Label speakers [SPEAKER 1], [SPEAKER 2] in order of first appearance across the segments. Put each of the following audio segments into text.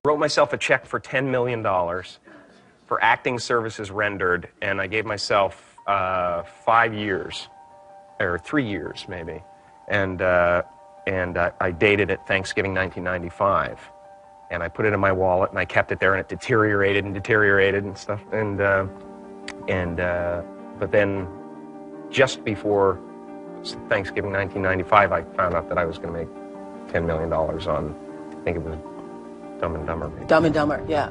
[SPEAKER 1] Wrote myself a check for $10 million for acting services rendered, and I gave myself 5 years, or 3 years maybe, and I dated it Thanksgiving 1995, and I put it in my wallet, and I kept it there, and it deteriorated and stuff, but then just before Thanksgiving 1995, I found out that I was going to make $10 million on, I think it was Dumb and Dumber. Maybe.
[SPEAKER 2] Dumb and Dumber, yeah.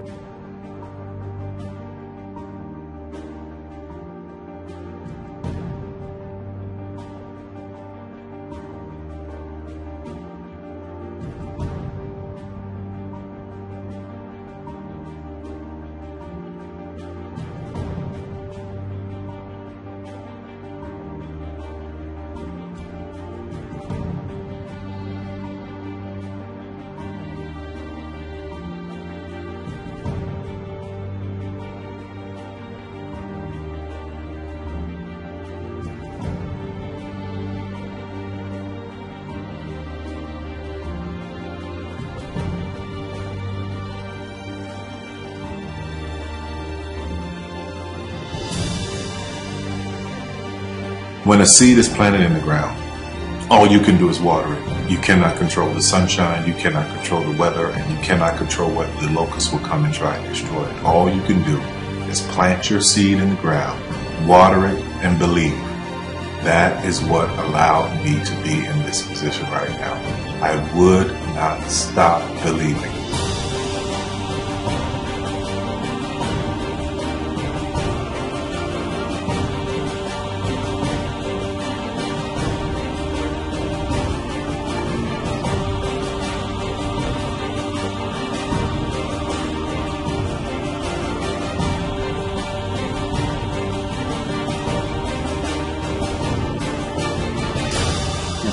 [SPEAKER 3] When a seed is planted in the ground, all you can do is water it. You cannot control the sunshine, you cannot control the weather, and you cannot control whether the locusts will come and try and destroy it. All you can do is plant your seed in the ground, water it, and believe. That is what allowed me to be in this position right now. I would not stop believing.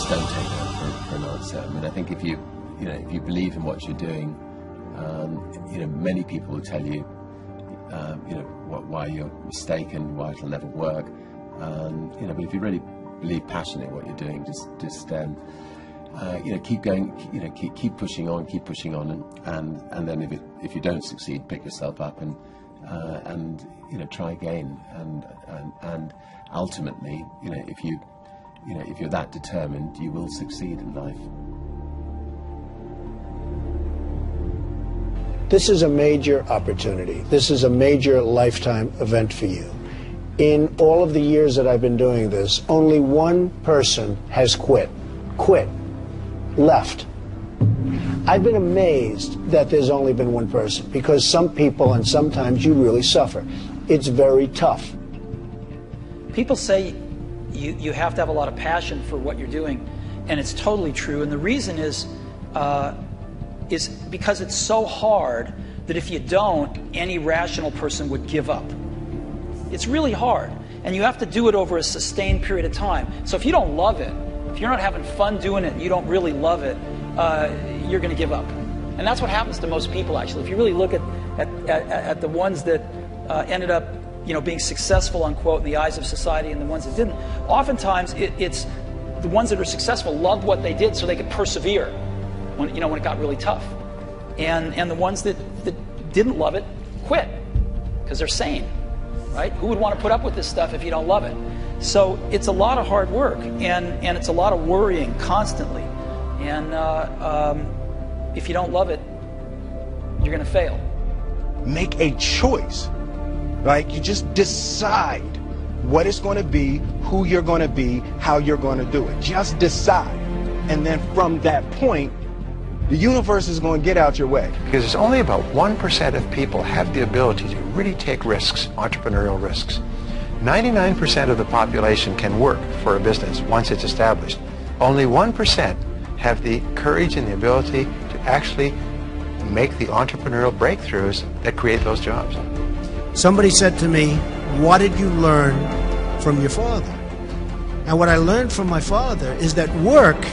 [SPEAKER 4] Don't take that for an answer. I mean, I think if you believe in what you're doing, many people will tell you, why you're mistaken, why it'll never work. But if you really believe passionately in what you're doing, just keep going, keep pushing on, and then if you don't succeed, pick yourself up and try again, and ultimately, if you're that determined, you will succeed in life.
[SPEAKER 5] This is a major opportunity. This is a major lifetime event for you. In all of the years that I've been doing this, only one person has quit, left. I've been amazed that there's only been one person, because some people, and sometimes you really suffer. It's very tough.
[SPEAKER 6] People say you have to have a lot of passion for what you're doing, and it's totally true. And the reason is because it's so hard that if you don't, any rational person would give up. It's really hard, and you have to do it over a sustained period of time. So if you don't love it, if you're not having fun doing it, and you don't really love it, you're going to give up. And that's what happens to most people, actually. If you really look at the ones that ended up being successful, unquote, in the eyes of society, and the ones that didn't, oftentimes it's the ones that are successful loved what they did so they could persevere when it got really tough. And the ones that didn't love it quit because they're sane, right? Who would want to put up with this stuff if you don't love it? So it's a lot of hard work, and it's a lot of worrying constantly. And if you don't love it, you're going to fail.
[SPEAKER 7] Make a choice. Like, you just decide what it's going to be, who you're going to be, how you're going to do it. Just decide. And then from that point, the universe is going to get out your way.
[SPEAKER 8] Because it's only about 1% of people have the ability to really take risks, entrepreneurial risks. 99% of the population can work for a business once it's established. Only 1% have the courage and the ability to actually make the entrepreneurial breakthroughs that create those jobs.
[SPEAKER 5] Somebody said to me, what did you learn from your father? And what I learned from my father is that work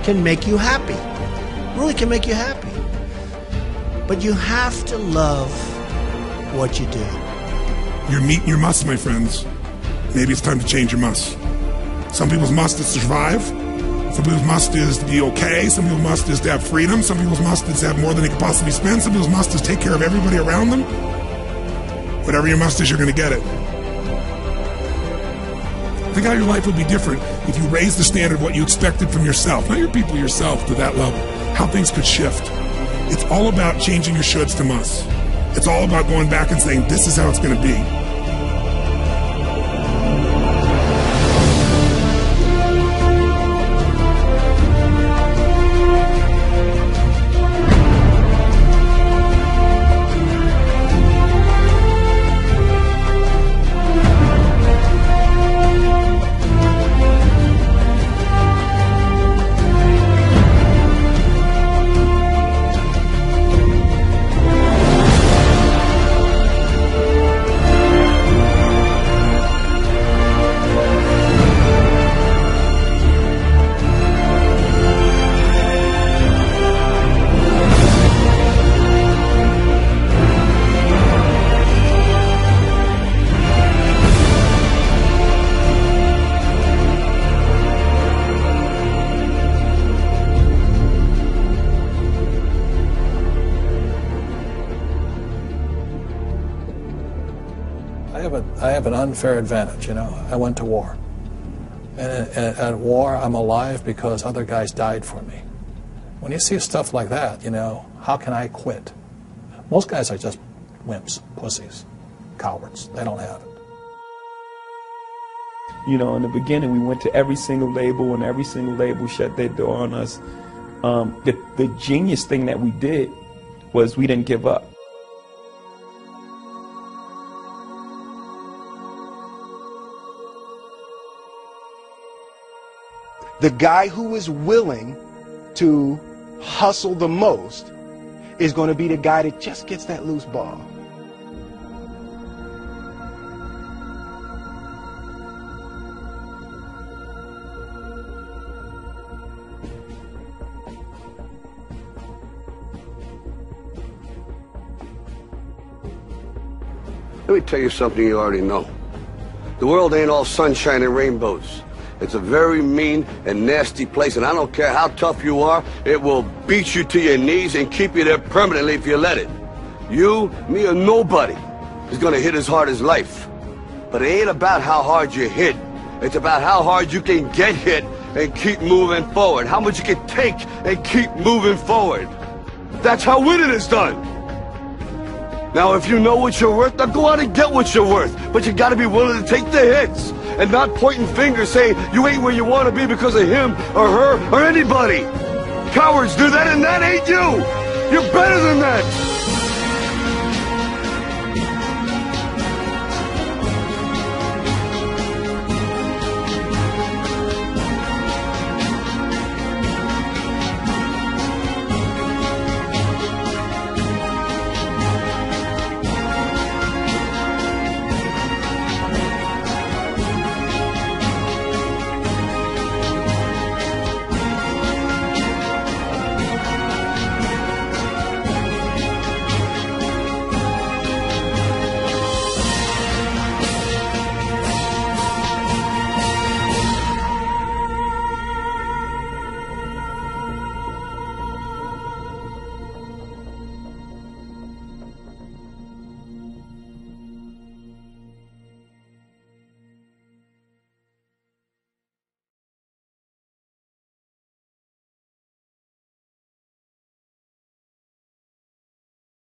[SPEAKER 5] can make you happy. Really can make you happy. But you have to love what you do.
[SPEAKER 9] You're meeting your must, my friends. Maybe it's time to change your must. Some people's must is to survive. Some people's must is to be okay. Some people's must is to have freedom. Some people's must is to have more than they can possibly spend. Some people's must is take care of everybody around them. Whatever your must is, you're going to get it. Think how your life would be different if you raised the standard of what you expected from yourself, not your people, yourself, to that level. How things could shift. It's all about changing your shoulds to musts. It's all about going back and saying, this is how it's going to be.
[SPEAKER 2] I have an unfair advantage, you know. I went to war. And at war, I'm alive because other guys died for me. When you see stuff like that, you know, how can I quit? Most guys are just wimps, pussies, cowards. They don't have it.
[SPEAKER 10] You know, in the beginning, we went to every single label, and every single label shut their door on us. The genius thing that we did was we didn't give up.
[SPEAKER 7] The guy who is willing to hustle the most is going to be the guy that just gets that loose ball.
[SPEAKER 11] Let me tell you something you already know. The world ain't all sunshine and rainbows. It's a very mean and nasty place, and I don't care how tough you are, it will beat you to your knees and keep you there permanently if you let it. You, me, or nobody is gonna hit as hard as life. But it ain't about how hard you hit. It's about how hard you can get hit and keep moving forward. How much you can take and keep moving forward. That's how winning is done. Now, if you know what you're worth, now go out and get what you're worth. But you gotta be willing to take the hits and not pointing fingers saying you ain't where you want to be because of him or her or anybody. Cowards do that, and that ain't you. You're better than that.